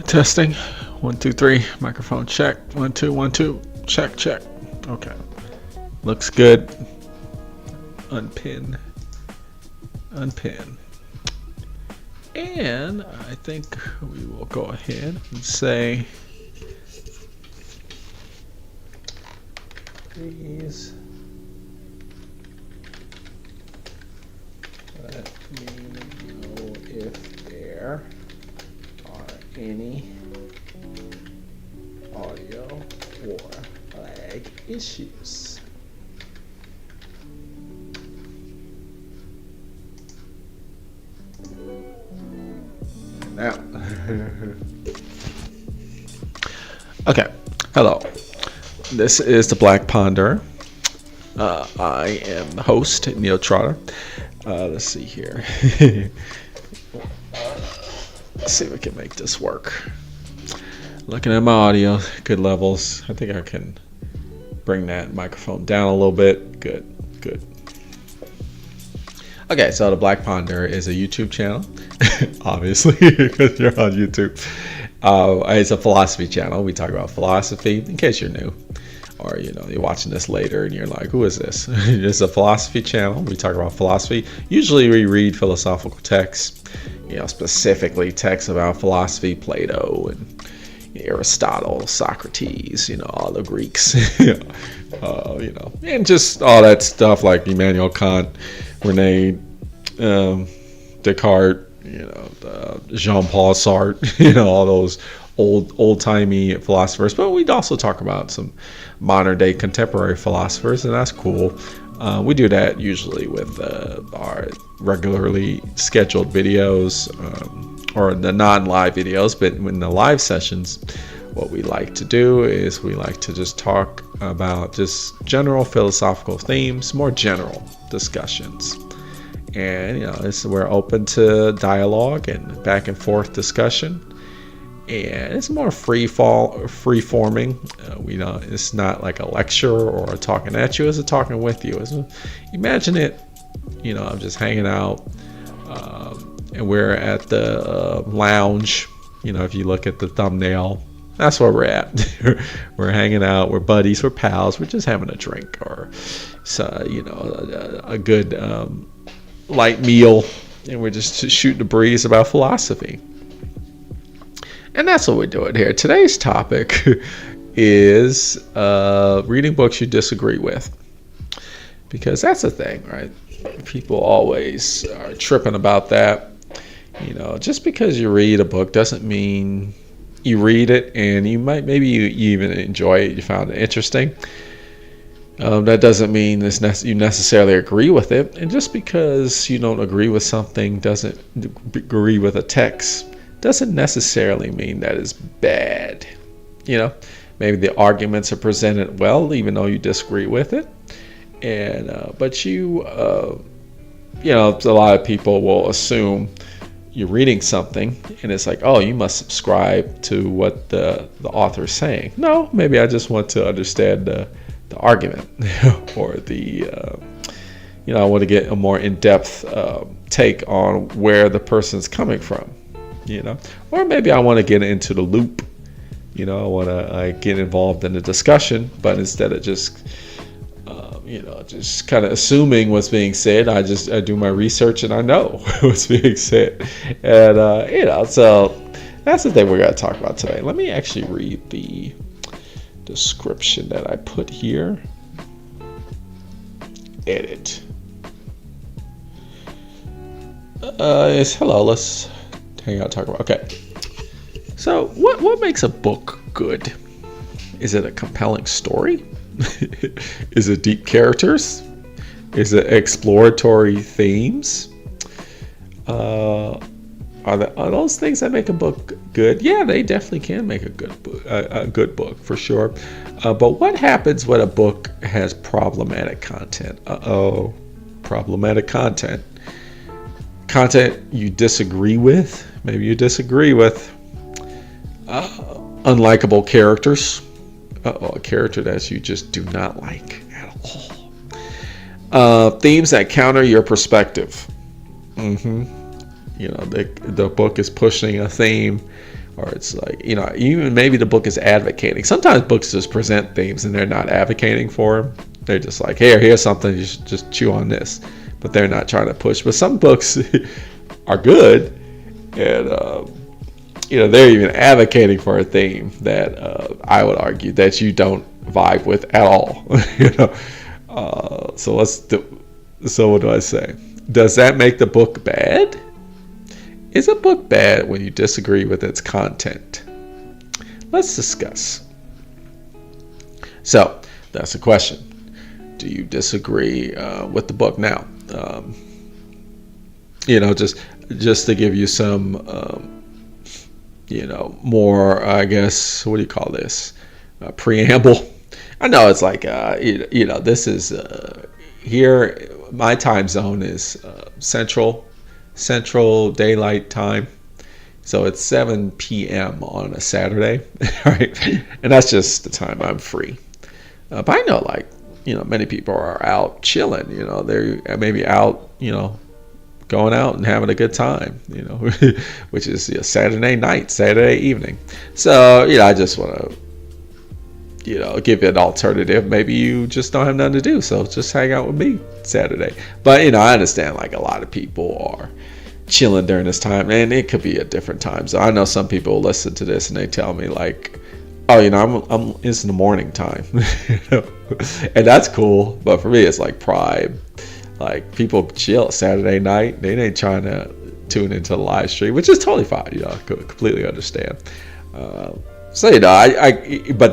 Testing. 1, 2, 3. Microphone check. 1, 2, 1, 2. Check, check. Okay. Looks good. Unpin. Unpin. And I think we will go ahead and say, please let me know if there are any audio or lag issues. Now, okay. Hello. This is the Black Ponderer. I am the host, Neil Trotter. Let's see here. Let's see if we can make this work. Looking at my audio, good levels. I think I can bring that microphone down a little bit. Good, good. Okay, so the Black Ponderer is a YouTube channel, obviously, because you're on YouTube. It's a philosophy channel. We talk about philosophy, in case you're new, or you're watching this later and you're like, who is this? It's a philosophy channel. We talk about philosophy. Usually we read philosophical texts, specifically texts about philosophy, Plato and Aristotle, Socrates, all the Greeks, and just all that stuff like Immanuel Kant, Rene Descartes, Jean-Paul Sartre, all those old-timey philosophers. But we'd also talk about some modern-day contemporary philosophers, and that's cool. We do that usually with our regularly scheduled videos, or the non-live videos. But in the live sessions, what we like to do is we like to just talk about just general philosophical themes, more general discussions. And we're open to dialogue and back and forth discussion, and it's more free forming. It's not like a lecture or a talking at you, it's a talking with you. Imagine it, I'm just hanging out, and we're at the lounge. If you look at the thumbnail, that's where we're at. We're hanging out, we're buddies, we're pals, we're just having a drink, or a good light meal, and we're just shooting the breeze about philosophy. And that's what we're doing here. Today's topic is reading books you disagree with, because that's the thing, right? People always are tripping about that. Just because you read a book doesn't mean you read it and maybe you even enjoy it, you found it interesting. That doesn't mean you necessarily agree with it. And just because you don't agree with something, doesn't agree with a text, doesn't necessarily mean that it's bad. Maybe the arguments are presented well, even though you disagree with it. And but a lot of people will assume you're reading something and it's like, oh, you must subscribe to what the author is saying. No, maybe I just want to understand the argument, or I want to get a more in-depth take on where the person's coming from, or maybe I want to get into the loop, I want to get involved in the discussion, but instead of just kind of assuming what's being said, I do my research and I know what's being said. And so that's the thing we're going to talk about today. Let me actually read the description that I put here. Edit. Hello, let's hang out, talk about. Okay. So what makes a book good? Is it a compelling story? Is it deep characters? Is it exploratory themes? Are those things that make a book good? Yeah, they definitely can make a good book for sure. But what happens when a book has problematic content? Problematic content. Content you disagree with. Maybe you disagree with unlikable characters. A character that you just do not like at all. Themes that counter your perspective. The book is pushing a theme or it's like, even maybe the book is advocating. Sometimes books just present themes and they're not advocating for them. They're just like, here's something, you should just chew on this, but they're not trying to push. But some books are good, and they're even advocating for a theme that I would argue that you don't vibe with at all. So what do I say? Does that make the book bad? Is a book bad when you disagree with its content? Let's discuss. So that's the question. Do you disagree with the book now? Just to give you some more, I guess, what do you call this? Preamble. I know it's like, this is here. My time zone is Central Daylight Time. So it's 7 p.m. on a Saturday, right? And that's just the time I'm free. But I know, many people are out chilling. They're maybe out, going out and having a good time, which is Saturday night, Saturday evening. So, I just want to, give you an alternative. Maybe you just don't have nothing to do, so just hang out with me Saturday. But, I understand, a lot of people are chilling during this time, and it could be a different time. So I know some people listen to this and they tell me, I'm it's in the morning time, and that's cool. But for me, it's like prime. People chill Saturday night. They ain't trying to tune into the live stream, which is totally fine. Completely understand. But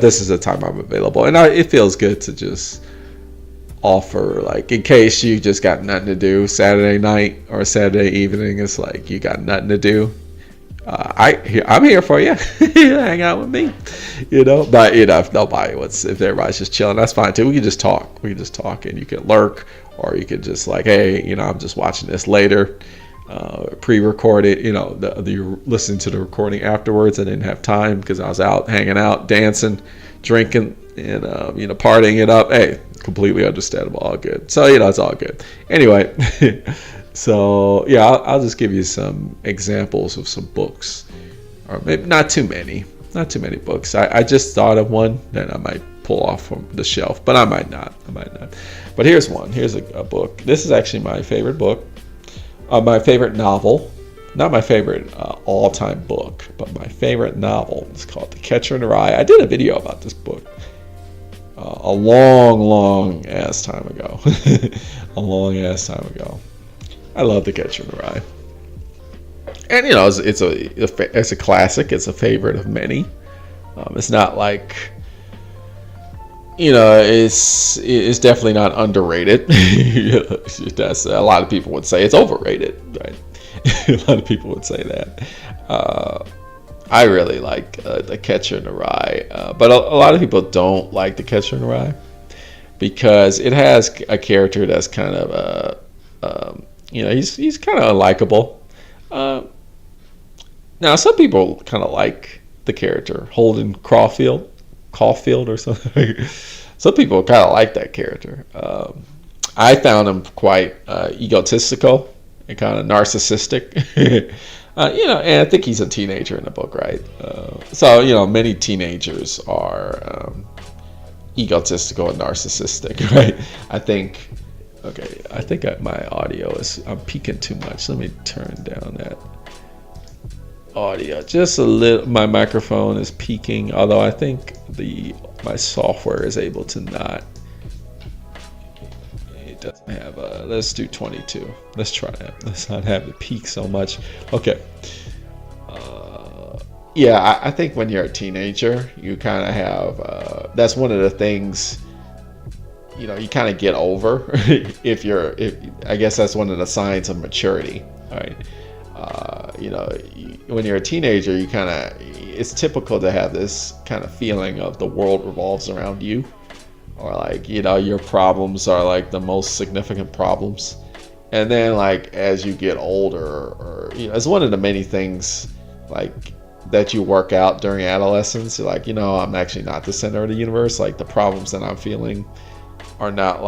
this is the time I'm available, and it feels good to just offer, in case you just got nothing to do Saturday night or Saturday evening. It's like you got nothing to do. I'm here for you. Hang out with me, But if everybody's just chilling, that's fine too. We can just talk. And you can lurk, or you could just hey, I'm just watching this later, pre-recorded. You're listening to the recording afterwards. I didn't have time because I was out hanging out, dancing, drinking, and partying it up. Hey, completely understandable. All good. So it's all good. Anyway. So yeah, I'll just give you some examples of some books, or maybe not too many books. I just thought of one that I might pull off from the shelf, but I might not. But here's one. Here's a book. This is actually my favorite book, my favorite novel. Not my favorite all-time book, but my favorite novel. It's called The Catcher in the Rye. I did a video about this book a long ass time ago. I love The Catcher in the Rye, and it's a classic. It's a favorite of many. It's not it's definitely not underrated. That's a lot of people would say it's overrated, right? A lot of people would say that. I really like The Catcher in the Rye, but a lot of people don't like The Catcher in the Rye because it has a character that's kind of he's kind of unlikable. Now, some people kind of like the character Holden Caulfield or something. Some people kind of like that character. I found him quite egotistical and kind of narcissistic. And I think he's a teenager in the book, right? So many teenagers are egotistical and narcissistic, right? I think my audio I'm peaking too much. Let me turn down that audio just a little. My microphone is peaking, although I think my software is able to not. It doesn't have let's do 22. Let's try that. Let's not have it peak so much. Okay. Yeah, I think when you're a teenager, you kind of have that's one of the things you kind of get over. if I guess that's one of the signs of maturity, right? When you're a teenager, it's typical to have this kind of feeling of the world revolves around you, or your problems are the most significant problems. And then as you get older, or it's one of the many things that you work out during adolescence. You're I'm actually not the center of the universe. The problems that I'm feeling are not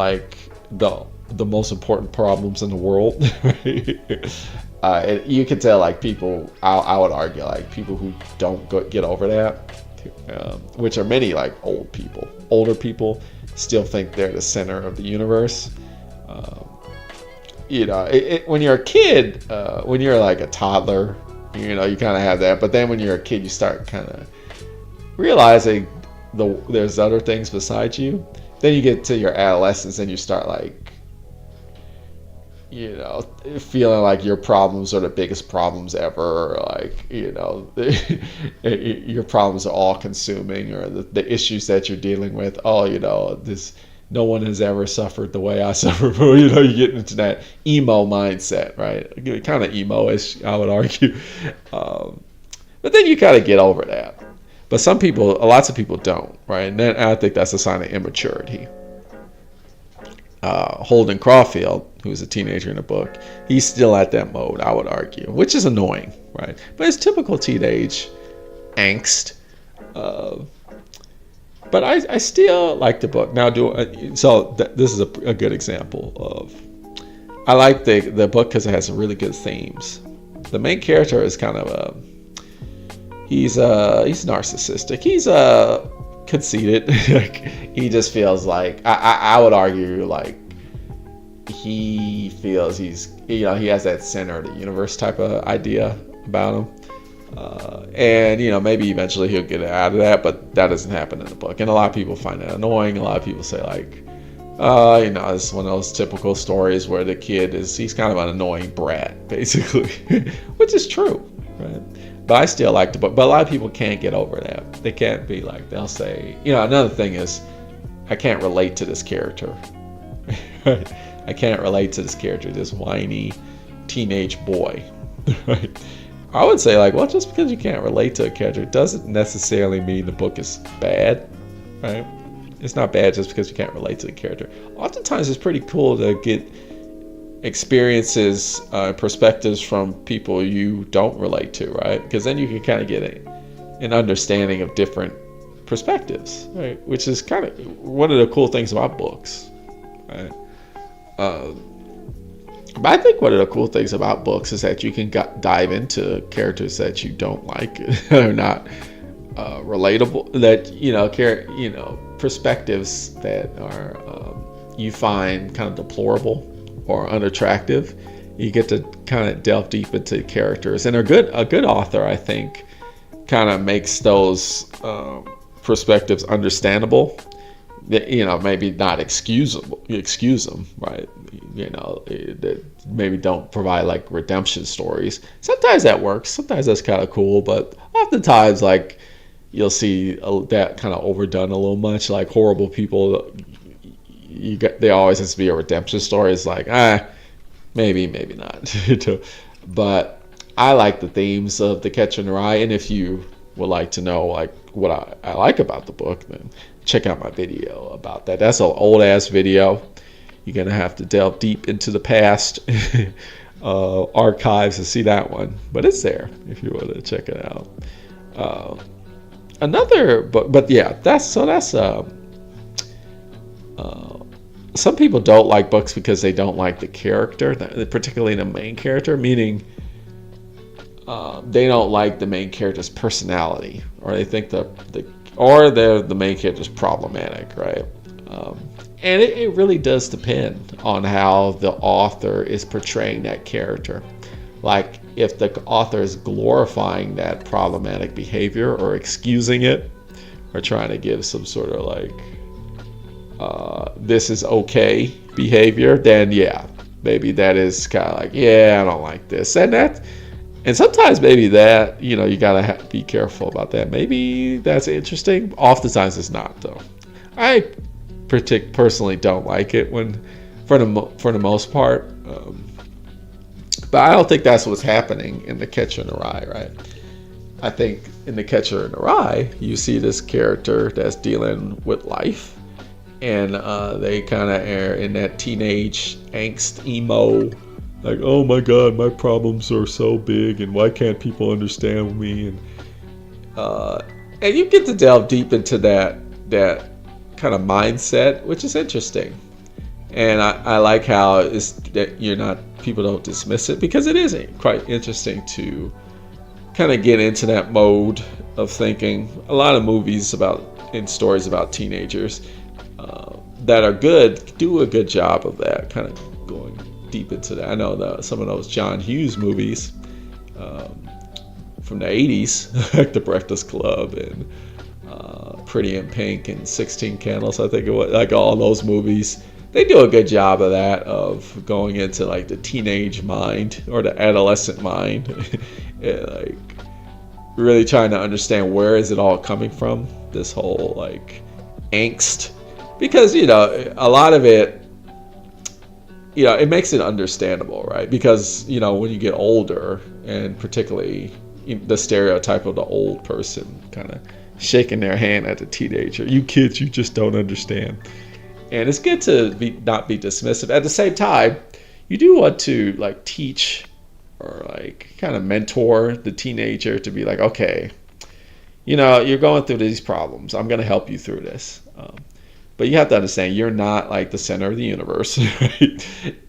the most important problems in the world. You can tell like people. I would argue like people who don't get over that, which are many like older people, still think they're the center of the universe. When you're a kid, when you're like a toddler, you kind of have that. But then when you're a kid, you start kind of realizing there's other things besides you. Then you get to your adolescence and you start like, feeling like your problems are the biggest problems ever, or like, your problems are all consuming, or the issues that you're dealing with. No one has ever suffered the way I suffer. You get into that emo mindset, right? Kind of emo-ish, I would argue. But then you kind of get over that. But lots of people don't, right? And then I think that's a sign of immaturity. Holden Caulfield, who's a teenager in the book, he's still at that mode, I would argue, which is annoying, right? But it's typical teenage angst. But I still like the book. Now, this is a good example of, I like the book because it has really good themes. The main character is kind of he's narcissistic. He's conceited. Like, he just feels like, I would argue like he feels he has that center of the universe type of idea about him. And maybe eventually he'll get out of that, but that doesn't happen in the book. And a lot of people find that annoying. A lot of people say like, it's one of those typical stories where the kid he's kind of an annoying brat, basically, which is true, right? But I still like the book. But a lot of people can't get over that. They can't be like, they'll say, another thing is, I can't relate to this character. I can't relate to this character, this whiny teenage boy, right? I would say like, well, just because you can't relate to a character doesn't necessarily mean the book is bad, right? It's not bad just because you can't relate to the character. Oftentimes it's pretty cool to get experiences, perspectives from people you don't relate to, right? Because then you can kind of get an understanding of different perspectives, right? Which is kind of one of the cool things about books, right? But I think one of the cool things about books is that you can dive into characters that you don't like, that are not relatable, that perspectives that are you find kind of deplorable or unattractive. You get to kind of delve deep into characters, and a good author, I think, kind of makes those perspectives understandable. Maybe not excuse them, right? Maybe don't provide like redemption stories. Sometimes that works. Sometimes that's kind of cool, but oftentimes like you'll see that kind of overdone a little much. Like horrible people, they always has to be a redemption story. It's like maybe not. But I like the themes of The Catcher in the Rye, and if you would like to know like what I like about the book, then check out my video about that. That's an old ass video. You're gonna have to delve deep into the past archives to see that one, but it's there if you want to check it out. Another book, but yeah, that's some people don't like books because they don't like the character, particularly the main character, meaning they don't like the main character's personality, or they think the main character's problematic, right? And it really does depend on how the author is portraying that character. Like, if the author is glorifying that problematic behavior or excusing it, or trying to give some sort of like, this is okay behavior, then yeah, maybe that is kind of like, yeah, I don't like this. And sometimes maybe that, you gotta be careful about that. Maybe that's interesting. Oftentimes it's not, though. I personally don't like it for the most part. But I don't think that's what's happening in The Catcher in the Rye, right? I think in The Catcher in the Rye, you see this character that's dealing with life, and they kind of are in that teenage angst, emo, like, oh my God, my problems are so big, and why can't people understand me? And you get to delve deep into that kind of mindset, which is interesting. And I like how it's that people don't dismiss it, because it is quite interesting to kind of get into that mode of thinking. A lot of movies and stories about teenagers that are good do a good job of that, kind of going deep into that. I know some of those John Hughes movies from the 80s, like The Breakfast Club and Pretty in Pink and 16 Candles, I think it was, like all those movies. They do a good job of that, of going into like the teenage mind or the adolescent mind, and like really trying to understand where is it all coming from, this whole like angst, because a lot of it, it makes it understandable, right? Because when you get older, and particularly the stereotype of the old person kind of shaking their hand at the teenager, you kids, you just don't understand. And it's good to not be dismissive. At the same time, you do want to like teach or like kind of mentor the teenager to be like, okay, you're going through these problems. I'm going to help you through this. But you have to understand, you're not like the center of the universe, right?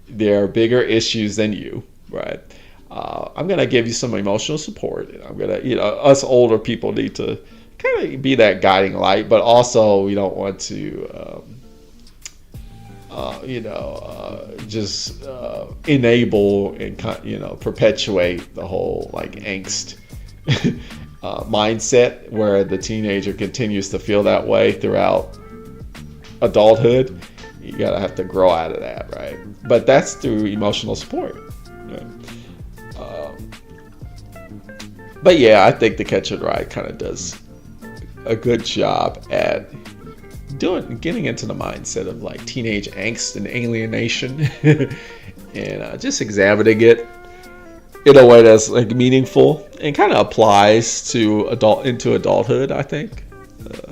There are bigger issues than you, right? I'm going to give you some emotional support. And I'm going to, us older people need to kind of be that guiding light, but also we don't want to, just enable and perpetuate the whole like angst mindset, where the teenager continues to feel that way throughout adulthood. You gotta have to grow out of that, right? But that's through emotional support. Right? But yeah, I think The Catcher in the Rye kind of does a good job at getting into the mindset of like teenage angst and alienation, and just examining it in a way that's like meaningful and kind of applies to adulthood, I think,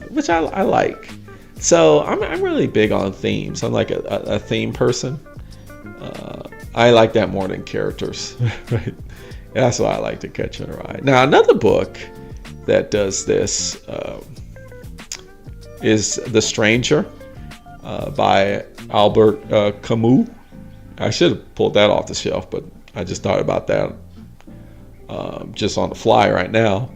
which I like. So I'm really big on themes. I'm like a theme person. I like that more than characters, right? That's why I like To Catch in a Rye. Now, another book that does this is The Stranger by Albert Camus. I should have pulled that off the shelf, but I just thought about that just on the fly right now.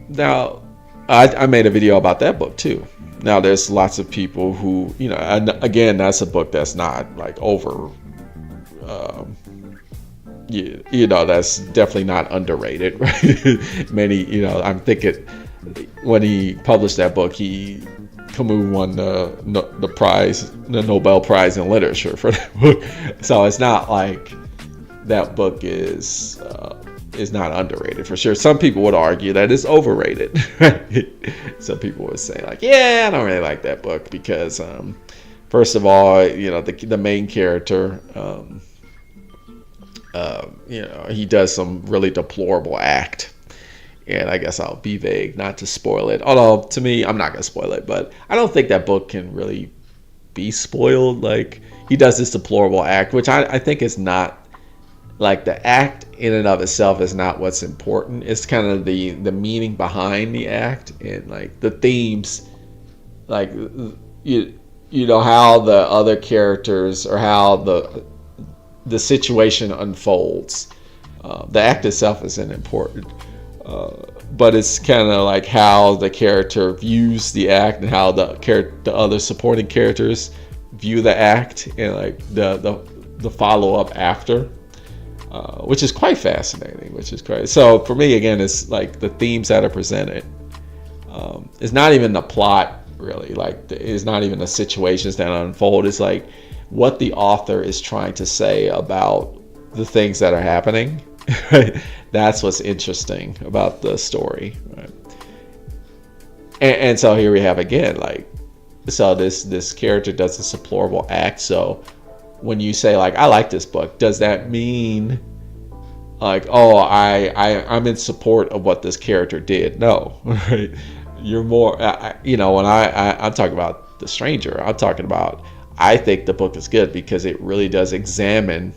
Now, I made a video about that book too. Now, there's lots of people who, and again, that's a book that's not like over, that's definitely not underrated, right? Many, I'm thinking when he published that book, Camus won the prize, the Nobel Prize in Literature for that book. So it's not like that book is not underrated for sure. Some people would argue that it's overrated. Right? Some people would say like, yeah, I don't really like that book because, first of all, the main character, he does some really deplorable act. And I guess I'll be vague not to spoil it. Although, to me, I'm not going to spoil it. But I don't think that book can really be spoiled. Like, he does this deplorable act, which I think is not, like, the act in and of itself is not what's important. It's kind of the meaning behind the act and, like, the themes. Like, how the other characters or how the situation unfolds. The act itself isn't important. But it's kind of like how the character views the act and how the other supporting characters view the act, and like the follow-up after, which is quite fascinating, which is great. So for me, again, it's like the themes that are presented. It's not even the plot, really. Like, it's not even the situations that unfold. It's like what the author is trying to say about the things that are happening. Right? That's what's interesting about the story, right? And so here we have again, like, so this character does this deplorable act. So when you say like, I like this book, does that mean like, oh, I'm in support of what this character did? No, right? You're more, when I'm talking about The Stranger, I'm talking about, I think the book is good because it really does examine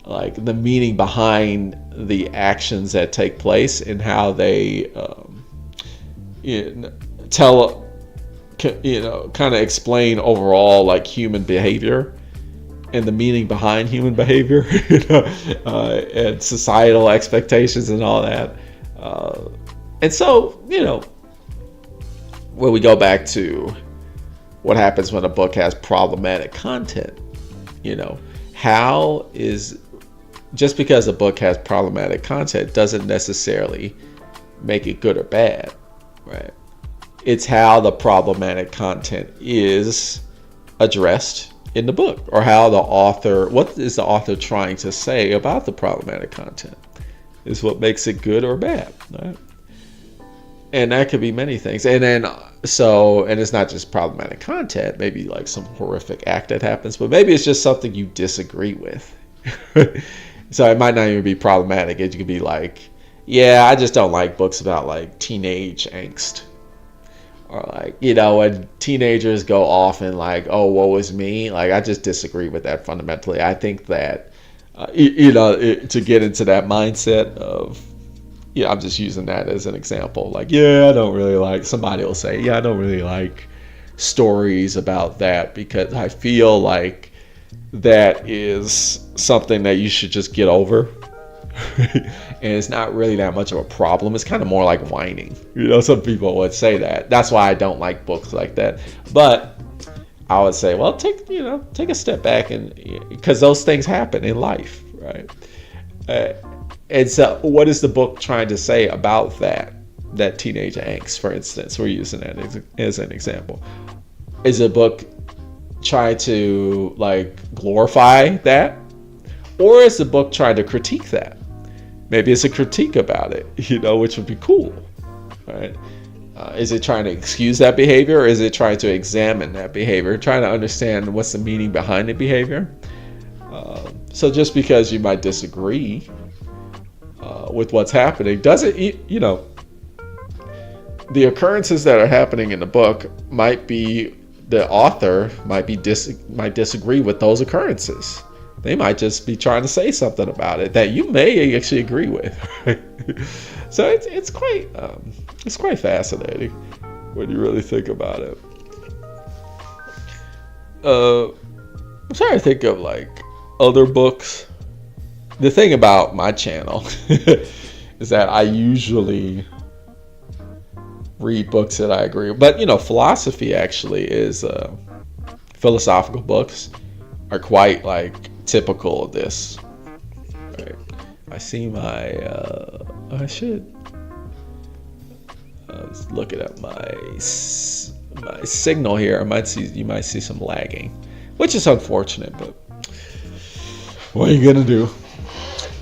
like the meaning behind the actions that take place and how they tell kind of explain overall like human behavior and the meaning behind human behavior, and societal expectations and all that. And so, when we go back to what happens when a book has problematic content, how is, just because a book has problematic content doesn't necessarily make it good or bad, right? It's how the problematic content is addressed in the book, or how what is the author trying to say about the problematic content is what makes it good or bad, right? And that could be many things. And then, and it's not just problematic content, maybe like some horrific act that happens, but maybe it's just something you disagree with. So it might not even be problematic. It could be like, yeah, I just don't like books about like teenage angst. Or like, when teenagers go off and like, oh, woe is me. Like, I just disagree with that fundamentally. I think that, to get into that mindset of, I'm just using that as an example. Like, I don't really like, somebody will say, I don't really like stories about that because I feel like that is something that you should just get over. And it's not really that much of a problem. It's kind of more like whining. Some people would say that. That's why I don't like books like that. But I would say, well, take a step back, and because those things happen in life, right? And so what is the book trying to say about that teenage angst, for instance? We're using that as an example. Is a book trying to like glorify that? Or is the book trying to critique that? Maybe it's a critique about it, which would be cool, right? Is it trying to excuse that behavior, or is it trying to examine that behavior, trying to understand what's the meaning behind the behavior? So just because you might disagree with what's happening doesn't, the occurrences that are happening in the book might be, the author might disagree with those occurrences. They might just be trying to say something about it that you may actually agree with. So it's quite fascinating when you really think about it. I'm trying to think of like other books. The thing about my channel is that I usually read books that I agree with. But philosophy actually is philosophical books are quite like typical of this. Right. I see I should let's look it up. My signal here. You might see some lagging, which is unfortunate. But what are you gonna do?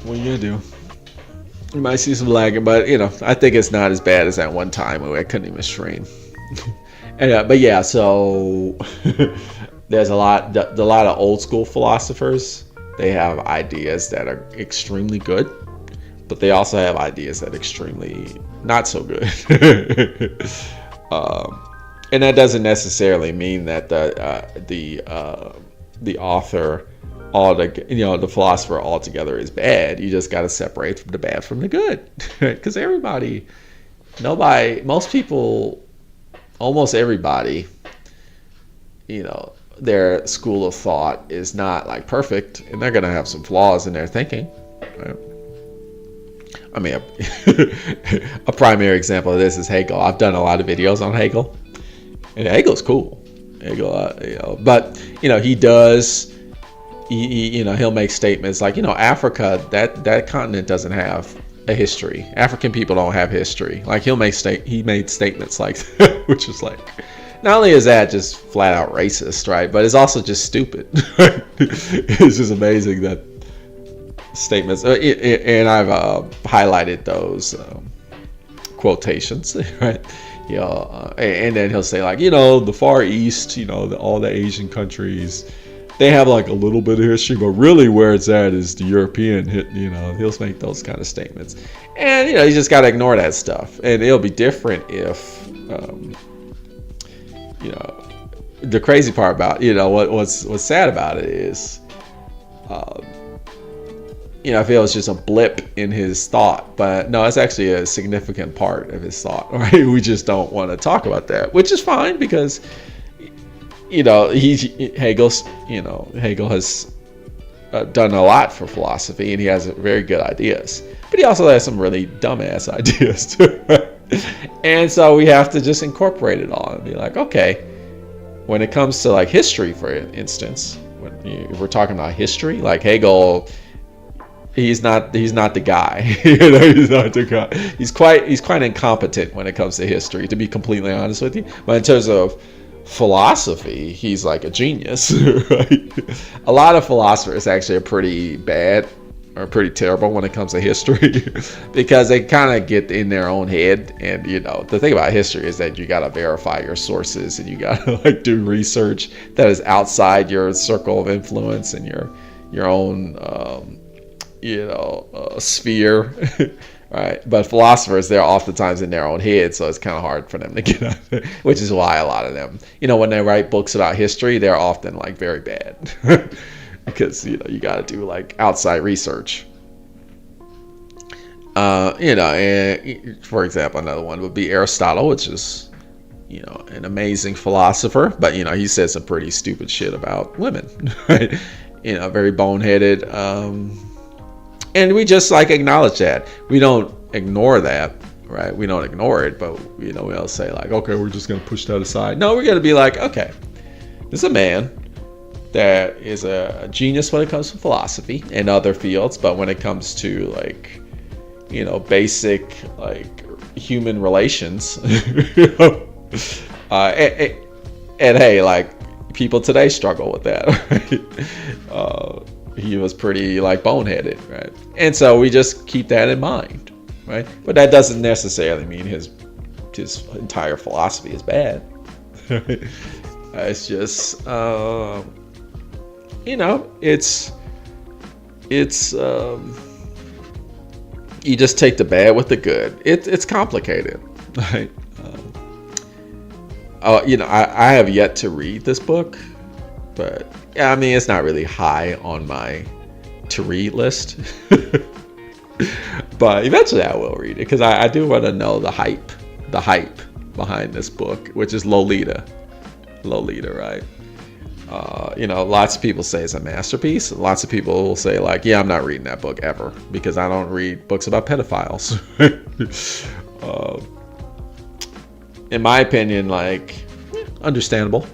You might see some lagging, but I think it's not as bad as that one time where I couldn't even stream. And, but yeah, so there's a lot of old school philosophers. They have ideas that are extremely good, but they also have ideas that are extremely not so good. And that doesn't necessarily mean that the author, the philosopher altogether is bad. You just got to separate the bad from the good, because almost everybody, their school of thought is not like perfect, and they're gonna have some flaws in their thinking. Right? I mean, a primary example of this is Hegel. I've done a lot of videos on Hegel, and Hegel's cool. But he does. He'll make statements like, Africa, that continent doesn't have a history. African people don't have history. Like he made statements like that, which is like, not only is that just flat out racist, right? But it's also just stupid. It's just amazing that statements, and I've highlighted those quotations, right? And then he'll say like, the Far East, all the Asian countries, they have like a little bit of history, but really where it's at is the European hit. He'll make those kind of statements, and you just got to ignore that stuff. And it'll be different if, the crazy part about what's sad about it is, I feel it's just a blip in his thought, but no, it's actually a significant part of his thought. Right? We just don't want to talk about that, which is fine because, Hegel has done a lot for philosophy, and he has very good ideas, but he also has some really dumbass ideas too. And so we have to just incorporate it all and be like, okay, when it comes to like history, for instance, if we're talking about history, like Hegel, he's not the guy. He's not the guy. He's quite incompetent when it comes to history, to be completely honest with you. But in terms of philosophy, he's like a genius. Right? A lot of philosophers actually are pretty bad or pretty terrible when it comes to history because they kind of get in their own head. And the thing about history is that you got to verify your sources, and you got to like do research that is outside your circle of influence and your own sphere. Right? But philosophers, they're oftentimes in their own head, so it's kind of hard for them to get out of it, which is why a lot of them, when they write books about history, they're often like very bad because you got to do like outside research. And for example, another one would be Aristotle, which is an amazing philosopher, but he said some pretty stupid shit about women, right? Very boneheaded. And we just like acknowledge that. We don't ignore that, right? We don't ignore it, but we don't say like, okay, we're just gonna push that aside. No, we're gonna be like, okay, this is a man that is a genius when it comes to philosophy and other fields, but when it comes to like, basic like human relations, and hey, like people today struggle with that. Right? He was pretty like boneheaded, right? And so we just keep that in mind, right? But that doesn't necessarily mean his entire philosophy is bad. It's just it's you just take the bad with the good. It's complicated, right? I have yet to read this book, but yeah, I mean, it's not really high on my to read list. But eventually I will read it because I do want to know the hype behind this book, which is Lolita, right? Lots of people say it's a masterpiece. Lots of people will say like, yeah, I'm not reading that book ever because I don't read books about pedophiles. In my opinion, like, understandable.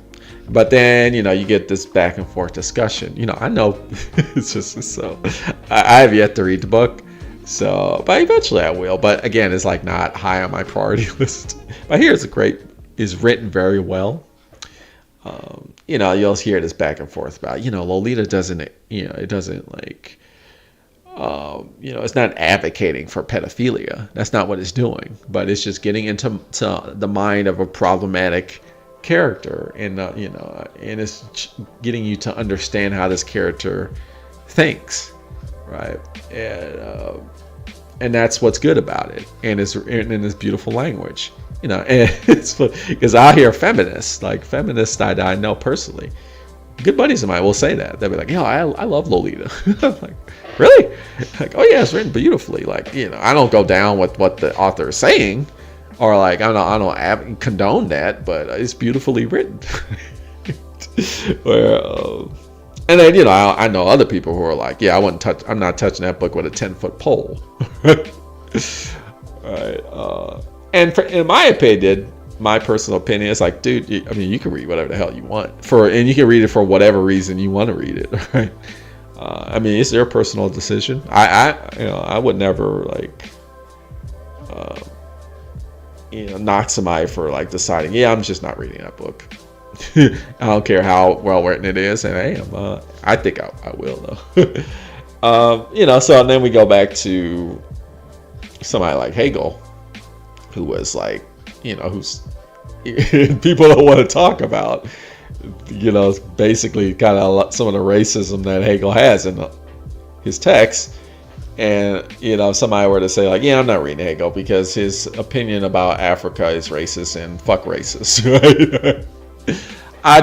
But then, you get this back and forth discussion. I know it's just so. I have yet to read the book, so but eventually I will. But again, it's like not high on my priority list. But here is written very well. You'll hear this back and forth about Lolita doesn't it doesn't like it's not advocating for pedophilia. That's not what it's doing. But it's just getting into the mind of a problematic character, and and it's getting you to understand how this character thinks, right? And that's what's good about it, and it's written in this beautiful language, and it's because I hear feminists I know personally, good buddies of mine will say that they'll be like, I love Lolita. I'm like, really? Like, oh yeah, it's written beautifully. Like, I don't go down with what the author is saying, or like I don't condone that, but it's beautifully written. And then I know other people who are like, yeah, I'm not touching that book with a 10-foot pole. Right? And in my opinion, my personal opinion is like, dude, you can read whatever the hell you want and you can read it for whatever reason you want to read it, right? It's your personal decision. I would never like knock somebody for like deciding, yeah, I'm just not reading that book. I don't care how well written it is, and I think I will though. So then we go back to somebody like Hegel, who was like, who's people don't want to talk about, basically kind of some of the racism that Hegel has in his text. And, if somebody were to say like, yeah, I'm not reading Hegel because his opinion about Africa is racist and fuck racist, right? I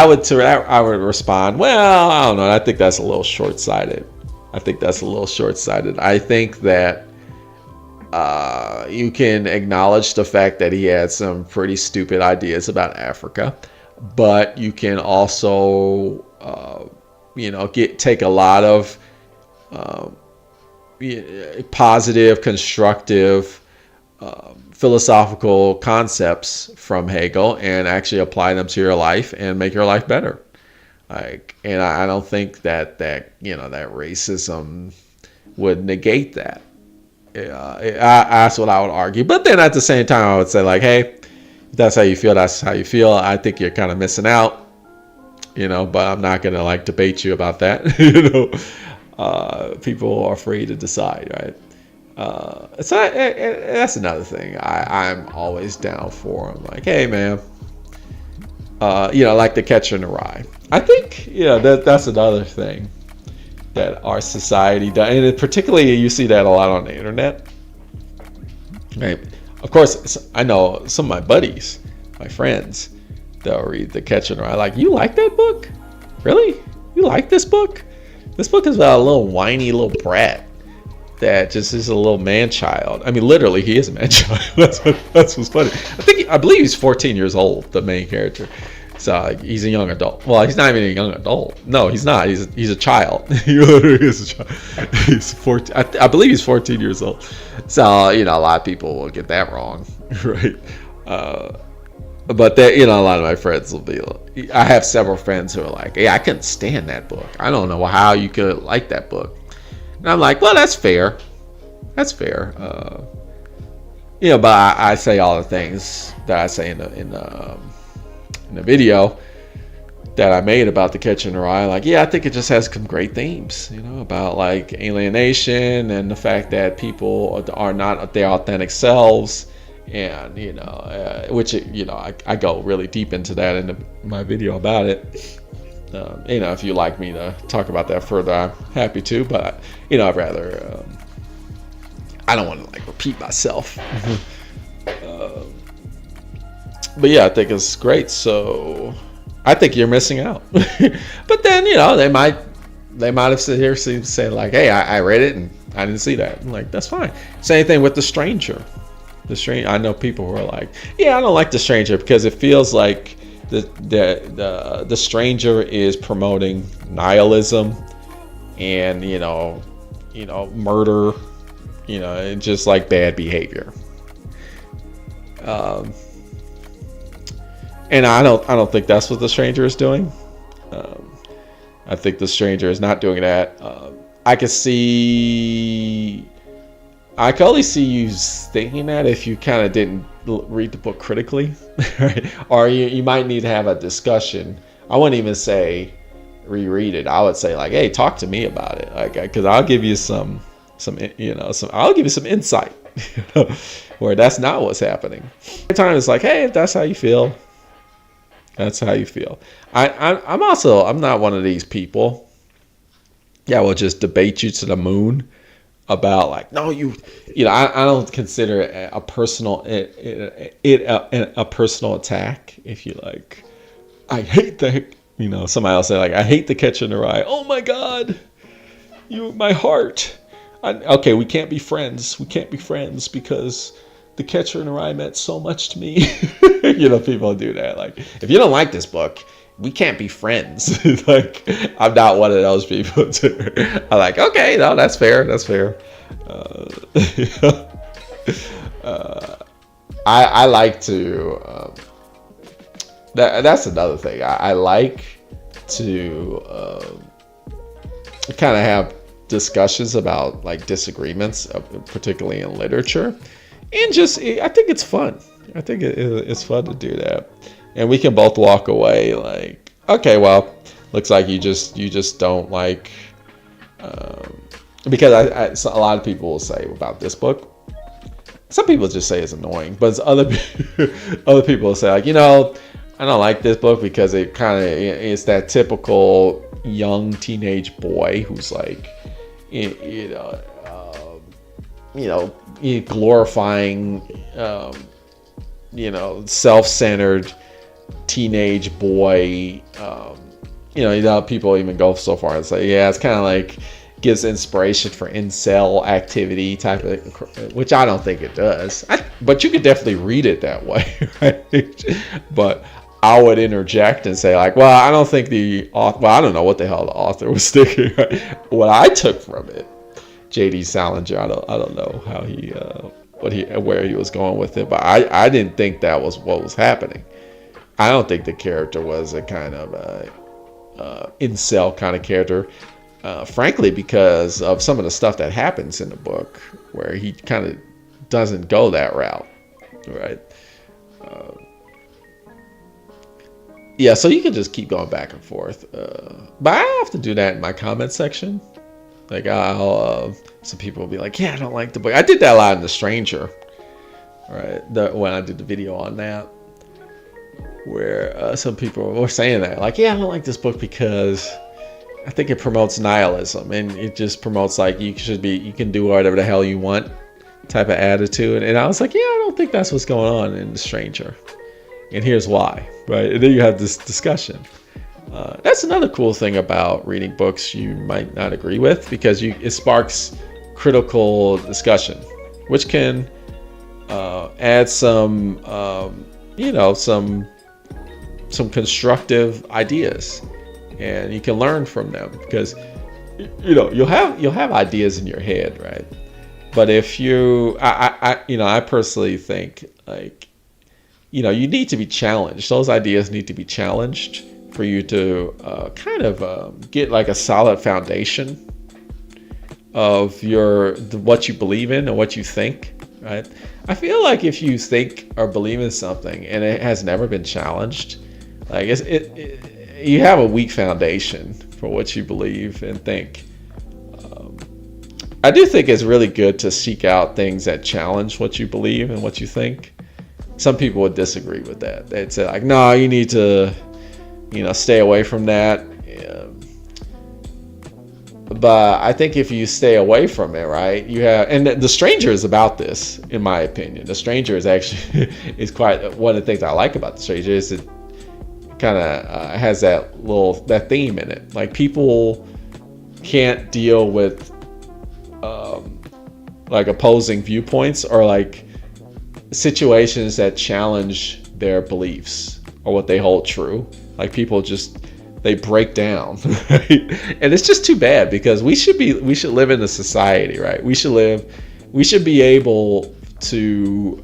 would respond, well, I don't know. I think that's a little short-sighted. I think that's a little short-sighted. I think that you can acknowledge the fact that he had some pretty stupid ideas about Africa, but you can also, take a lot of positive, constructive, philosophical concepts from Hegel and actually apply them to your life and make your life better. And I don't think that racism would negate that. That's what I would argue. But then at the same time, I would say, like, hey, if that's how you feel, that's how you feel. I think you're kind of missing out, but I'm not going to like debate you about that. People are free to decide, right? So that's another thing I'm always down for. I'm like, hey, man, like the Catcher in the Rye. I think, that's another thing that our society does, and particularly you see that a lot on the internet. Right? Of course, I know some of my buddies, my friends, they'll read The Catcher in the Rye. Like, you like that book? Really? You like this book? This book is about a little whiny little brat that just is a little man child. I mean, literally, he is a man child. That's what's funny. I believe he's 14 years old, the main character. So he's a young adult. Well, he's not even a young adult. No, he's not. He's a child. He literally is a child. He's 14. I believe he's 14 years old. So a lot of people will get that wrong, right? But a lot of my friends will be. I have several friends who are like, "Hey, I couldn't stand that book. I don't know how you could like that book." And I'm like, "Well, that's fair. That's fair." But I say all the things that I say in the video that I made about The Catcher in the Rye. Like, I think it just has some great themes, about like alienation and the fact that people are not their authentic selves, and which I go really deep into that in my video about it. If you'd like me to talk about that further, I'm happy to, but I'd rather I don't want to like repeat myself. But I think it's great. So I think you're missing out. But then they might have sit here and say like, hey, I read it and I didn't see that. I'm like, that's fine. Same thing with The Stranger. I know people who are like, I don't like The Stranger because it feels like the Stranger is promoting nihilism and murder, and just like bad behavior. And I don't think that's what The Stranger is doing. I think The Stranger is not doing that. I can only see you thinking that if you kind of didn't read the book critically, right? Or you might need to have a discussion. I wouldn't even say reread it. I would say like, hey, talk to me about it, like, because I'll give you I'll give you some insight, where that's not what's happening. Every time it's like, hey, if that's how you feel, that's how you feel. I'm not one of these people. We'll just debate you to the moon about like, no, I don't consider it a personal a personal attack. If you like, I hate that. Somebody else say like, I hate The Catcher in the Rye. Oh my God, my heart. Okay, we can't be friends. We can't be friends because The Catcher in the Rye meant so much to me. People do that. Like, if you don't like this book, we can't be friends. Like, I'm not one of those people. I'm like, okay, no, that's fair. That's fair. I like to. That's another thing. I like to kind of have discussions about like disagreements, particularly in literature, and I think it's fun. I think it's fun to do that, and we can both walk away like, okay, well, looks like you just don't like, because a lot of people will say about this book. Some people just say it's annoying, but other people will say like, I don't like this book because it's that typical young teenage boy who's like, glorifying, self-centered teenage boy. People even go so far and say, it's kind of like, gives inspiration for incel activity type of, which I don't think it does. But you could definitely read it that way, right? But I would interject and say like, well, I don't think the author, well, I don't know what the hell the author was thinking. What I took from it, J.D. Salinger, I don't know how he, where he was going with it, but I didn't think that was what was happening. I don't think the character was a kind of incel kind of character, frankly, because of some of the stuff that happens in the book, where he kind of doesn't go that route, right? Yeah, so you can just keep going back and forth, but I have to do that in my comment section. Like, I'll some people will be like, "Yeah, I don't like the book." I did that a lot in The Stranger, right? When I did the video on that, where some people were saying that, like, "Yeah, I don't like this book because I think it promotes nihilism, and it just promotes like you can do whatever the hell you want type of attitude." And I was like, "Yeah, I don't think that's what's going on in The Stranger, and here's why." Right? And then you have this discussion. That's another cool thing about reading books you might not agree with, because it sparks critical discussion, which can add some some constructive ideas, and you can learn from them, because you'll have ideas in your head, right? But if I personally think, like, you need to be challenged. Those ideas need to be challenged for you to kind of get like a solid foundation of what you believe in and what you think, right? I feel like if you think or believe in something and it has never been challenged, like you have a weak foundation for what you believe and think. I do think it's really good to seek out things that challenge what you believe and what you think. Some people would disagree with that. They'd say like, no, you need to, stay away from that. But I think if you stay away from it, right, and The Stranger is about this, in my opinion. The Stranger is actually is quite one of the things I like about The Stranger is it kind of has that theme in it. Like, people can't deal with like opposing viewpoints or like situations that challenge their beliefs or what they hold true. Like, people they break down, right? And it's just too bad, because we should live in a society, right? We should be able to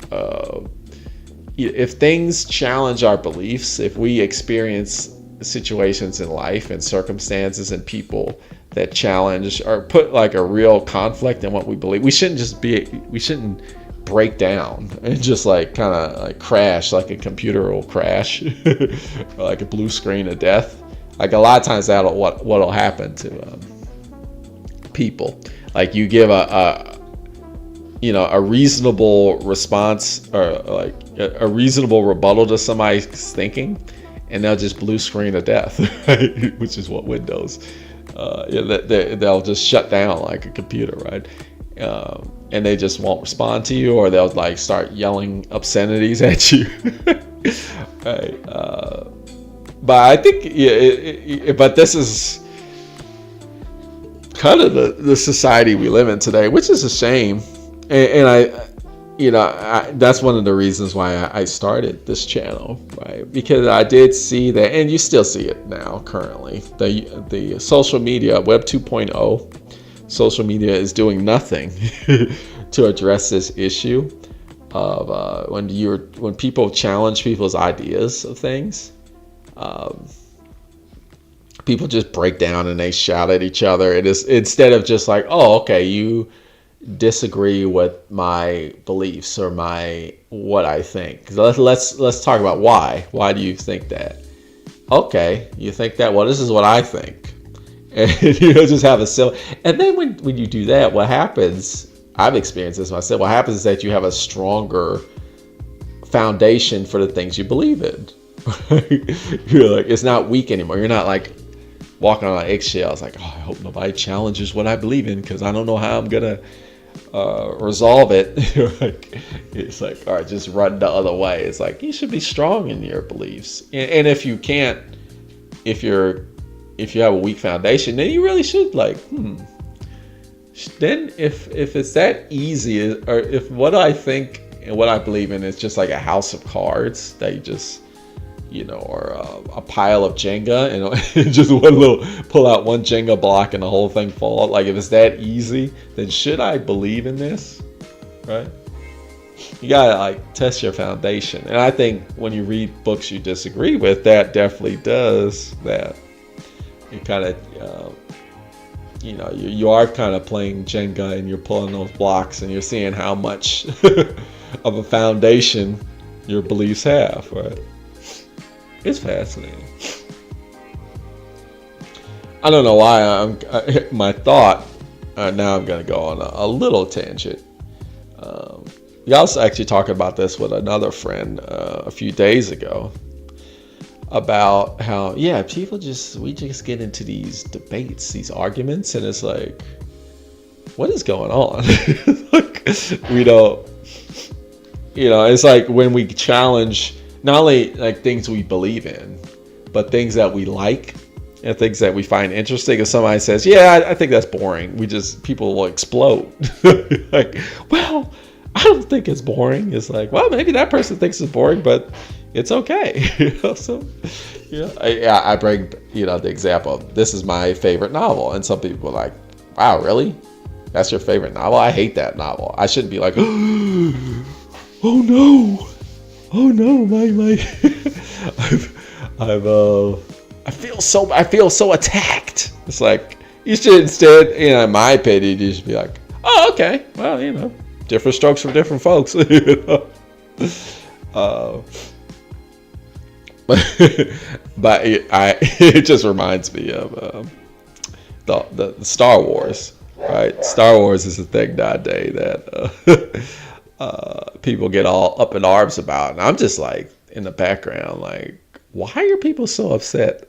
if things challenge our beliefs, if we experience situations in life and circumstances and people that challenge or put like a real conflict in what we believe, we shouldn't break down and just like kind of like crash, like a computer will crash or like a blue screen of death. Like, a lot of times what'll happen to people, like, you give a reasonable response or like a reasonable rebuttal to somebody's thinking, and they'll just blue screen of death, right? Which is what Windows they'll just shut down like a computer, right? And they just won't respond to you, or they'll like start yelling obscenities at you. Right? But I think, but this is kind of the society we live in today, which is a shame. And I that's one of the reasons why I started this channel, right? Because I did see that, and you still see it now currently, the social media, Web 2.0, social media is doing nothing to address this issue of when people challenge people's ideas of things. People just break down and they shout at each other. It is, instead of just like, oh, okay, you disagree with my beliefs or what I think. Let's talk about why. Why do you think that? Okay, you think that? Well, this is what I think. And just have a silly. And then when you do that, what happens? I've experienced this myself. What happens is that you have a stronger foundation for the things you believe in. You're like, it's not weak anymore. You're not like walking on eggshells, like, oh, I hope nobody challenges what I believe in, because I don't know how I'm gonna resolve it. It's like, all right, just run the other way. It's like, you should be strong in your beliefs, and if you can't, if you have a weak foundation, then you really should like, then if it's that easy, or if what I think and what I believe in is just like a house of cards that you just, or a pile of Jenga, and just one little, pull out one Jenga block and the whole thing fall. Like if it's that easy, then should I believe in this? Right? You gotta like test your foundation. And I think when you read books you disagree with, that definitely does that. You kind of, you are kind of playing Jenga and you're pulling those blocks and you're seeing how much of a foundation your beliefs have, right? It's fascinating. I don't know why my thought, now I'm going to go on a little tangent. I was actually talking about this with another friend a few days ago about how, we just get into these debates, these arguments, and it's like, what is going on? Like, we don't, it's like when we challenge not only like things we believe in, but things that we like and things that we find interesting. If somebody says, I think that's boring, people will explode. Like, well, I don't think it's boring. It's like, well, maybe that person thinks it's boring, but it's okay. So, I bring, the example. This is my favorite novel, and some people are like, wow, really? That's your favorite novel? I hate that novel. I shouldn't be like, oh no, my, I feel so attacked. It's like, you should instead, in my opinion, you should be like, oh, okay, well, different strokes for different folks. But it just reminds me of the Star Wars, right? Star Wars is a thing nowadays that people get all up in arms about, and I'm just like in the background, like, why are people so upset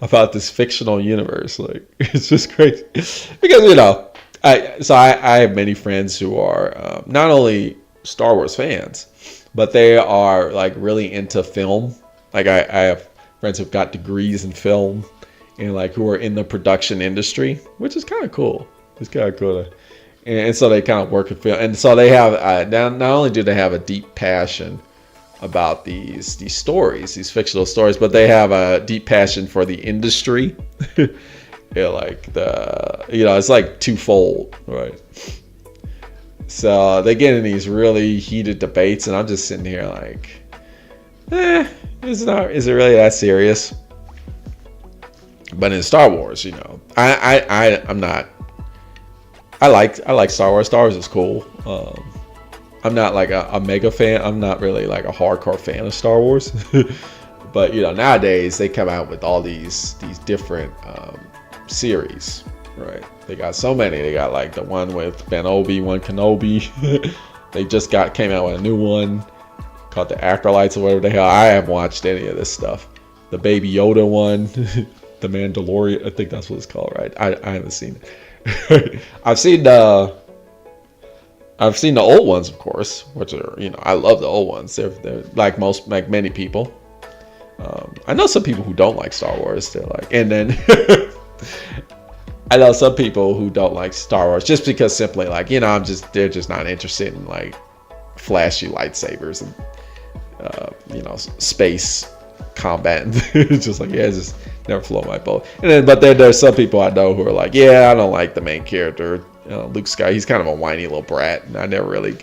about this fictional universe? Like, it's just crazy because I have many friends who are not only Star Wars fans, but they are like really into film. Like I have friends who've got degrees in film and like who are in the production industry, which is kind of cool. It's kind of cool. And so they kind of work in film. And so they have, not only do they have a deep passion about these stories, these fictional stories, but they have a deep passion for the industry. It's like twofold, right? So they get in these really heated debates, and I'm just sitting here like, is it really that serious? But in Star Wars, I'm not. I like Star Wars. Star Wars is cool. I'm not like a mega fan. I'm not really like a hardcore fan of Star Wars. But nowadays they come out with all these different series, right? They got so many. They got like the one with Ben Obi-Wan Kenobi. They just came out with a new one called the Acolytes or whatever the hell. I haven't watched any of this stuff. The Baby Yoda one, the Mandalorian. I think that's what it's called, right? I haven't seen it. I've seen the old ones, of course, which are, I love the old ones. They're like many people. I know some people who don't like Star Wars. They're like, and then I know some people who don't like Star Wars just because simply like, they're just not interested in like flashy lightsabers and, space combat. It's just like, it's just never float my boat. And then, but there's some people I know who are like, I don't like the main character, Luke Skywalker. He's kind of a whiny little brat, and I never really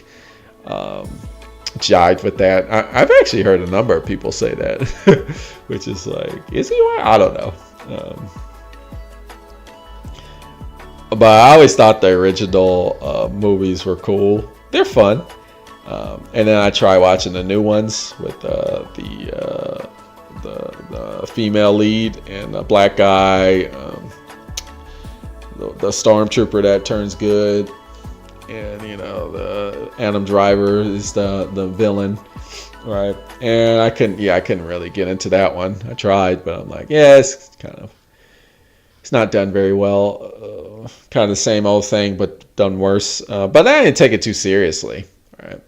jived with that. I've actually heard a number of people say that, which is like, is he? I don't know. But I always thought the original movies were cool. They're fun. And then I try watching the new ones with the female lead and the black guy, the stormtrooper that turns good, and the Adam Driver is the villain, right? And I couldn't really get into that one. I tried, but I'm like, it's not done very well. Kind of the same old thing, but done worse. But I didn't take it too seriously, right?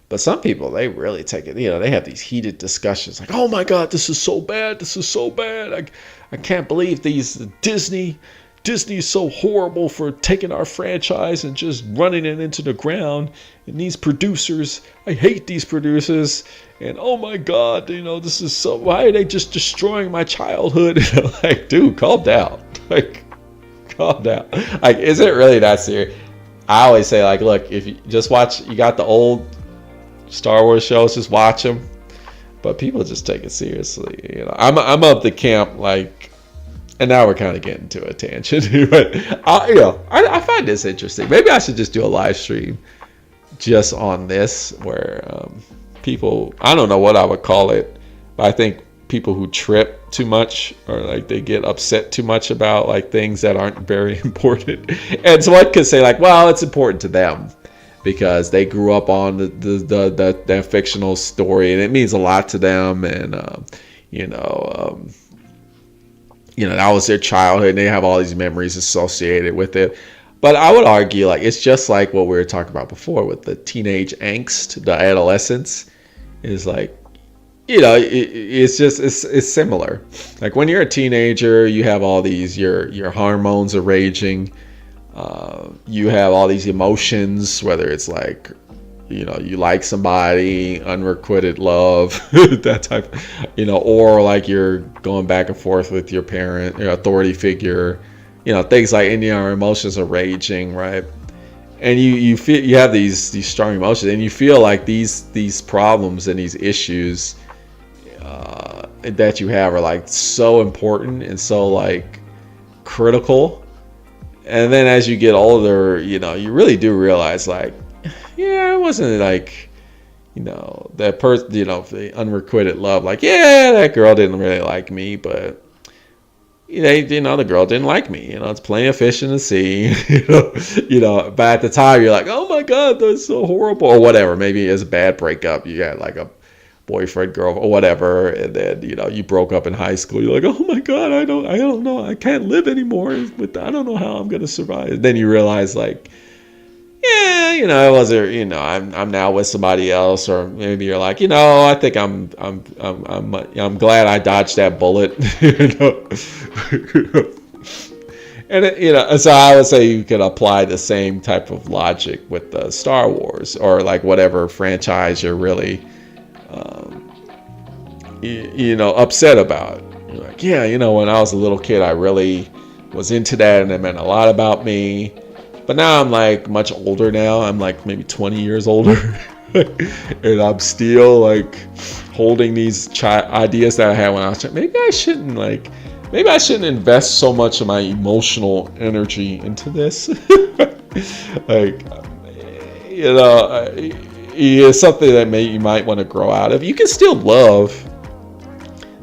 But some people, they really take it, they have these heated discussions like, oh my God, this is so bad. This is so bad. I can't believe these Disney Disney's so horrible for taking our franchise and just running it into the ground. And these producers, I hate these producers. And oh my God, this is so, why are they just destroying my childhood? And I'm like, dude, calm down. Like, calm down. Like, is it really that serious? I always say, like, look, if you just watch, you got the old Star Wars shows, just watch them. But people just take it seriously. I'm of the camp, like, and now we're kind of getting to a tangent. But I find this interesting. Maybe I should just do a live stream just on this, where people, I don't know what I would call it, but I think people who trip too much, or like they get upset too much about like things that aren't very important. And so one could say, like, well, it's important to them because they grew up on the fictional story and it means a lot to them, and that was their childhood and they have all these memories associated with it. But I would argue, like, it's just like what we were talking about before with the teenage angst, the adolescence, is like, it's similar. Like when you're a teenager, you have all these, your hormones are raging. You have all these emotions, whether it's like, you like somebody, unrequited love, that type, or like you're going back and forth with your parent, your authority figure, things like, and your emotions are raging, right? And you feel, you have these strong emotions, and you feel like these problems and these issues that you have are like so important and so like critical. And then as you get older, you really do realize, like, yeah, it wasn't like, that person, the unrequited love, like, yeah, that girl didn't really like me, but the girl didn't like me. It's plenty of fish in the sea. But at the time you're like, oh my God, that's so horrible, or whatever. Maybe it's a bad breakup. You got like a boyfriend, girl, or whatever, and then you broke up in high school. You're like, oh my God, I don't know, I can't live anymore. I don't know how I'm gonna survive. And then you realize, like, yeah, it wasn't. I'm now with somebody else, or maybe you're like, I think I'm glad I dodged that bullet. And so I would say you could apply the same type of logic with the Star Wars, or like whatever franchise you're really, upset about. You're like, yeah, when I was a little kid, I really was into that, and it meant a lot about me. But now I'm like much older now. I'm like maybe 20 years older. And I'm still like holding these ideas that I had when I was child. Maybe I shouldn't invest so much of my emotional energy into this. Like, it's something that you might want to grow out of. You can still love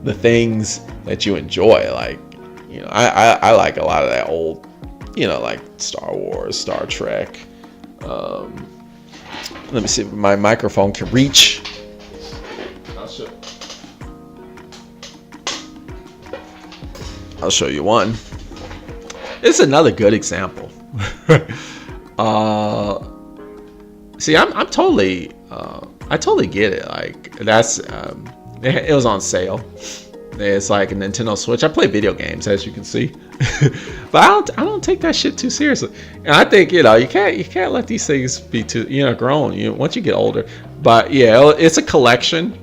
the things that you enjoy. Like, I like a lot of that old, like Star Wars, Star Trek. Let me see if my microphone can reach. I'll show you one. It's another good example. See, I'm totally, I totally get it. Like, that's, it was on sale. It's like a Nintendo Switch. I play video games, as you can see, but I don't take that shit too seriously. And I think you can't let these things be too grown. Once you get older. But yeah, it's a collection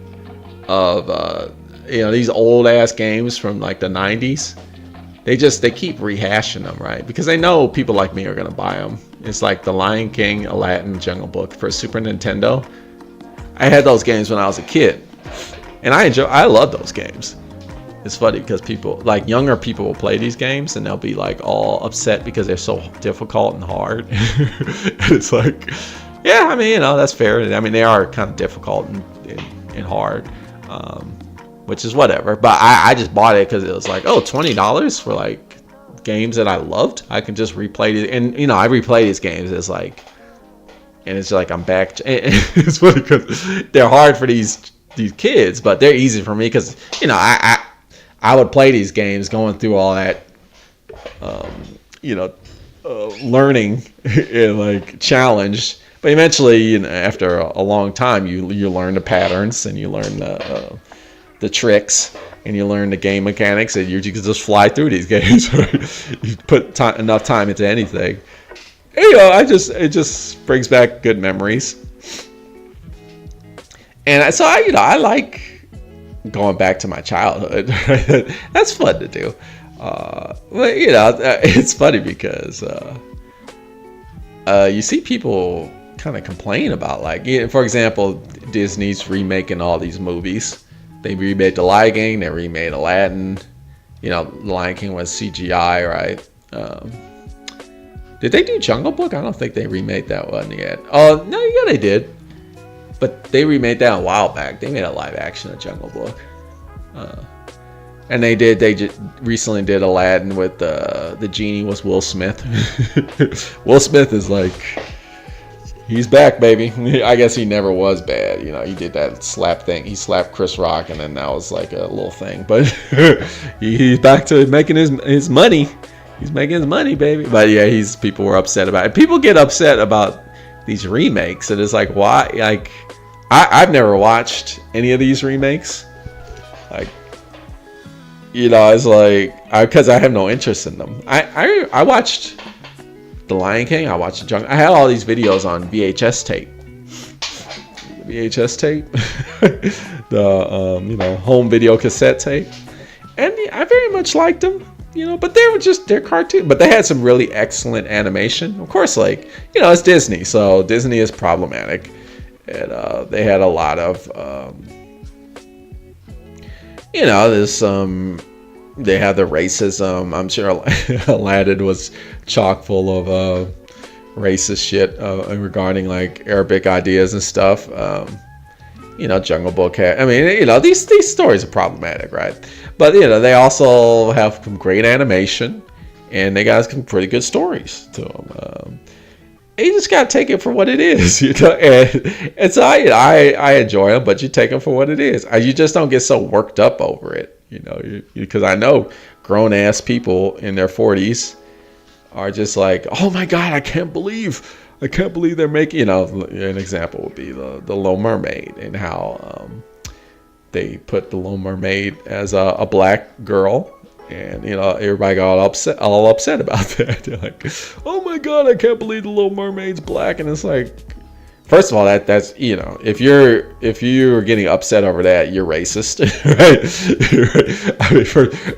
of these old ass games from like the 90s. They keep rehashing them, right? Because they know people like me are gonna buy them. It's like The Lion King, Aladdin, Jungle Book for Super Nintendo. I had those games when I was a kid, and I love those games. It's funny because younger people will play these games and they'll be like all upset because they're so difficult and hard. It's like, yeah, I mean, that's fair. I mean, they are kind of difficult and hard, which is whatever. But I just bought it because it was like, $20 for like games that I loved. I can just replay it, and I replay these games. It's like, and it's like I'm back. It's funny because they're hard for these kids, but they're easy for me because I would play these games going through all that, learning and like challenge. But eventually, after a long time, you learn the patterns and you learn the tricks. and you learn the game mechanics, and you can just fly through these games. You put enough time into anything. And, it just brings back good memories. And so I like going back to my childhood. That's fun to do. But it's funny because you see people kind of complain about, like, for example, Disney's remaking all these movies. They remade The Lion King, they remade Aladdin. The Lion King was CGI, right? Did they do Jungle Book? I don't think they remade that one yet. Oh, no, yeah, they did. But they remade that a while back. They made a live action of Jungle Book. And they just recently did Aladdin with the genie was Will Smith. Will Smith is like, he's back, baby. I guess he never was bad. He did that slap thing. He slapped Chris Rock, and then that was like a little thing. But he's back to making his money. He's making his money, baby. But yeah, people were upset about it. People get upset about these remakes, and it's like, why? Like, I've never watched any of these remakes. Like, it's like, because I have no interest in them. I watched The Lion King. I watched the Jungle. I had all these videos on VHS tape. The home video cassette tape, and I very much liked them. But they're cartoon. But they had some really excellent animation. Of course, like, it's Disney, so Disney is problematic, and they had a lot of there's some. They have the racism. I'm sure Aladdin was chock full of racist shit regarding, like, Arabic ideas and stuff. Jungle Book had. I mean, these stories are problematic, right? But they also have some great animation, and they got some pretty good stories to them. You just gotta take it for what it is, And so I enjoy them, but you take them for what it is. You just don't get so worked up over it, because I know grown ass people in their 40s are just like, oh my god, I can't believe they're making. An example would be the Little Mermaid, and how they put the Little Mermaid as a black girl. And everybody got all upset about that. They're like, "Oh my god, I can't believe the Little Mermaid's black." And it's like, first of all, that's if you're getting upset over that, you're racist, right? I mean,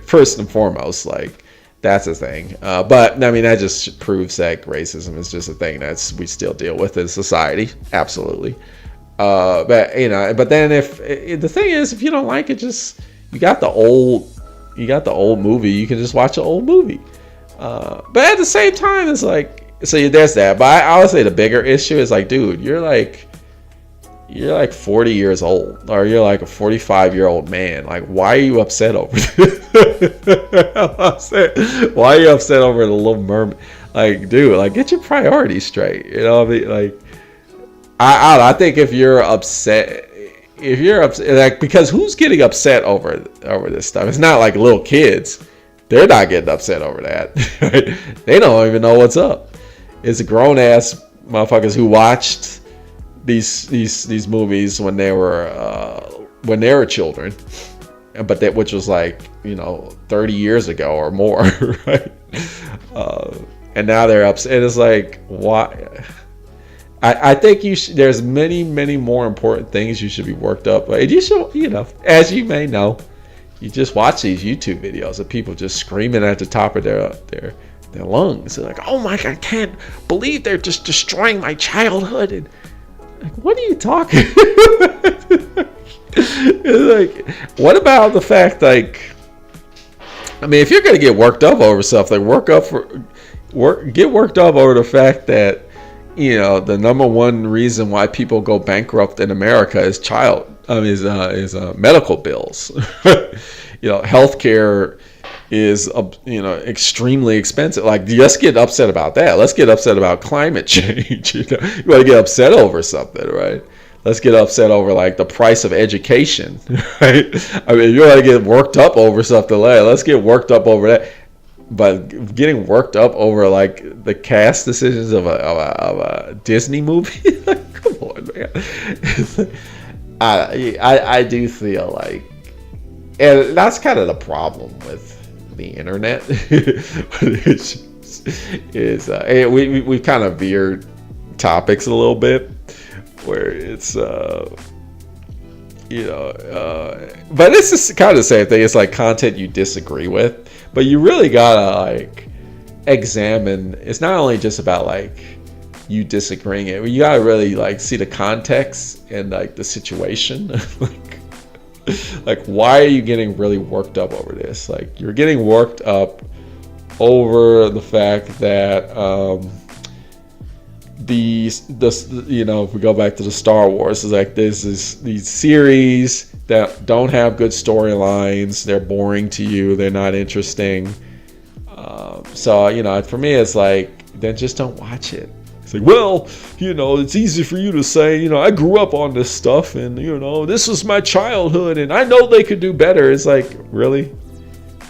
first and foremost, like, that's a thing. But I mean, that just proves that racism is just a thing we still deal with in society. Absolutely. But then if the thing is, if you don't like it, you got the old movie, you can just watch an old movie. But at the same time, it's like, so there's that. But I would say the bigger issue is, like, dude, you're like 40 years old, or you're like a 45-year-old man. Like, why are you upset over this? Why are you upset over the Little Mermaid? Like, dude, like, get your priorities straight. You know what I mean? Like, I think if you're upset, like, because who's getting upset over this stuff? It's not like little kids. They're not getting upset over that. They don't even know what's up. It's grown ass motherfuckers who watched these movies when they were children, but which was like 30 years ago or more, right? And now they're upset. It's like, why? I think there's many more important things you should be worked up. And you should, as you may know, you just watch these YouTube videos of people just screaming at the top of their lungs. They're like, oh my god, I can't believe they're just destroying my childhood. And like, what are you talking? Like, what about the fact, like, I mean, if you're gonna get worked up over stuff, like, get worked up over the fact that the number one reason why people go bankrupt in America is medical bills. Healthcare is extremely expensive. Like, let's get upset about that. Let's get upset about climate change. You want to get upset over something, right? Let's get upset over, like, the price of education, right? I mean, you want to get worked up over something like that. Let's get worked up over that. But getting worked up over, like, the cast decisions of a Disney movie, like, come on, man. I do feel like And that's kind of the problem with the internet. We've kind of veered topics a little bit, where it's but it's just kind of the same thing. It's like content you disagree with, but you really gotta like examine. It's not only just about like you disagreeing it, you gotta really like see the context and like the situation. like why are you getting really worked up over this? Like you're getting worked up over the fact that if we go back to the Star Wars, it's like these series that don't have good storylines. They're boring to you. They're not interesting. So for me, it's like, then just don't watch it. It's like, well, it's easy for you to say, I grew up on this stuff, and this was my childhood, and I know they could do better. It's like, really?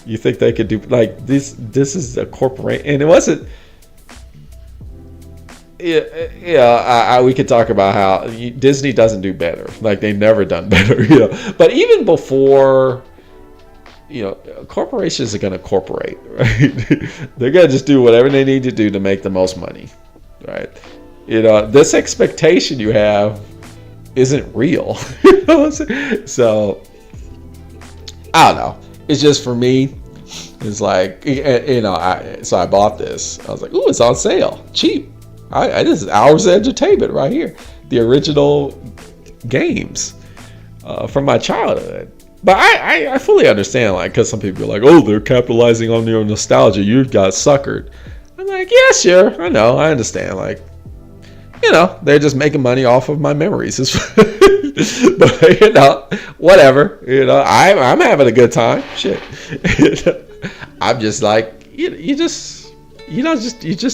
You think they could do like this? This is a corporation, and it wasn't. We could talk about how Disney doesn't do better. Like they've never done better, But even before, corporations are going to corporate, right? They're going to just do whatever they need to do to make the most money, right? This expectation you have isn't real. So I don't know. It's just for me. It's like so I bought this. I was like, ooh, it's on sale, cheap. This is hours of entertainment right here. The original games from my childhood. But I fully understand, like, because some people are like, oh, they're capitalizing on your nostalgia. You got suckered. I'm like, yeah, sure. I know. I understand. Like, they're just making money off of my memories. But, whatever. I'm having a good time. Shit. I'm just like, you just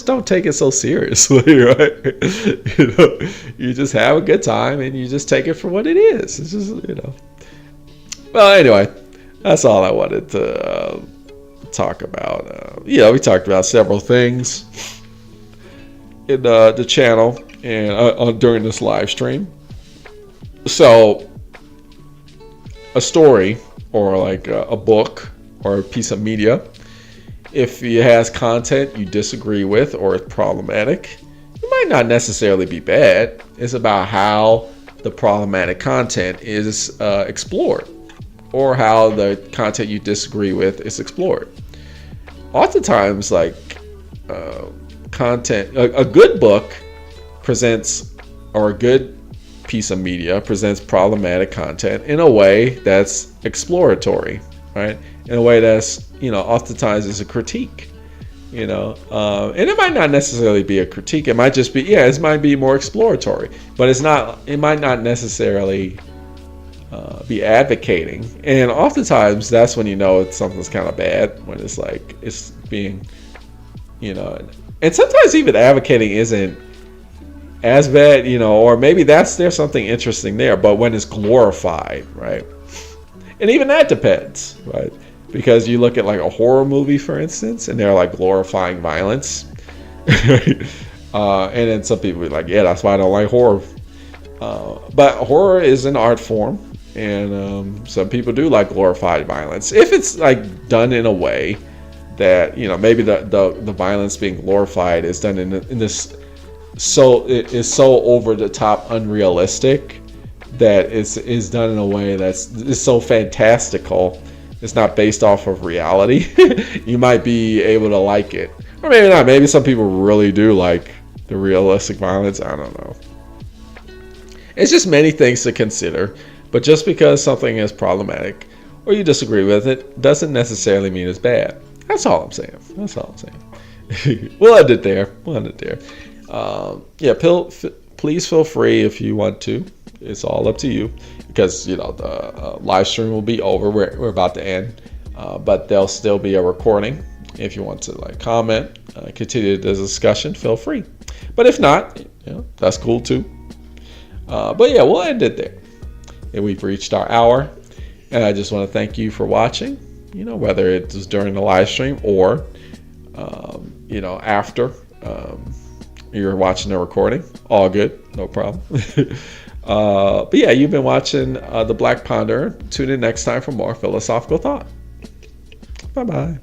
don't take it so seriously, right? You just have a good time and you just take it for what it is. It's just, Well, anyway, that's all I wanted to talk about. We talked about several things in the channel and during this live stream. So, a story or like a book or a piece of media, if it has content you disagree with or it's problematic, it might not necessarily be bad. It's about how the problematic content is explored, or how the content you disagree with is explored. Oftentimes, like content, a good book presents, or a good piece of media presents problematic content in a way that's exploratory, right? In a way that's, oftentimes is a critique, and it might not necessarily be a critique. It might just be, it might be more exploratory, but it might not necessarily be advocating. And oftentimes that's when something's kind of bad, when it's like, it's being, and sometimes even advocating isn't as bad, or maybe there's something interesting there, but when it's glorified, right? And even that depends, right? Because you look at like a horror movie, for instance, and they're like glorifying violence. And then some people are like, yeah, that's why I don't like horror. But horror is an art form, and some people do like glorified violence. If it's like done in a way that, maybe the violence being glorified is done in this, so it is so over the top unrealistic that is done in a way is so fantastical. It's not based off of reality. You might be able to like it, or maybe not. Maybe some people really do like the realistic violence. I don't know. It's just many things to consider. But just because something is problematic or you disagree with it doesn't necessarily mean it's bad. That's all I'm saying. We'll end it there. Please feel free if you want to. It's all up to you, because the live stream will be over. We're about to end, but there'll still be a recording. If you want to like comment, continue the discussion, feel free. But if not, that's cool too. But yeah, we'll end it there. And we've reached our hour, and I just want to thank you for watching. Whether it was during the live stream or after you're watching the recording, all good, no problem. But yeah, you've been watching The Black Ponderer. Tune in next time for more philosophical thought. Bye bye.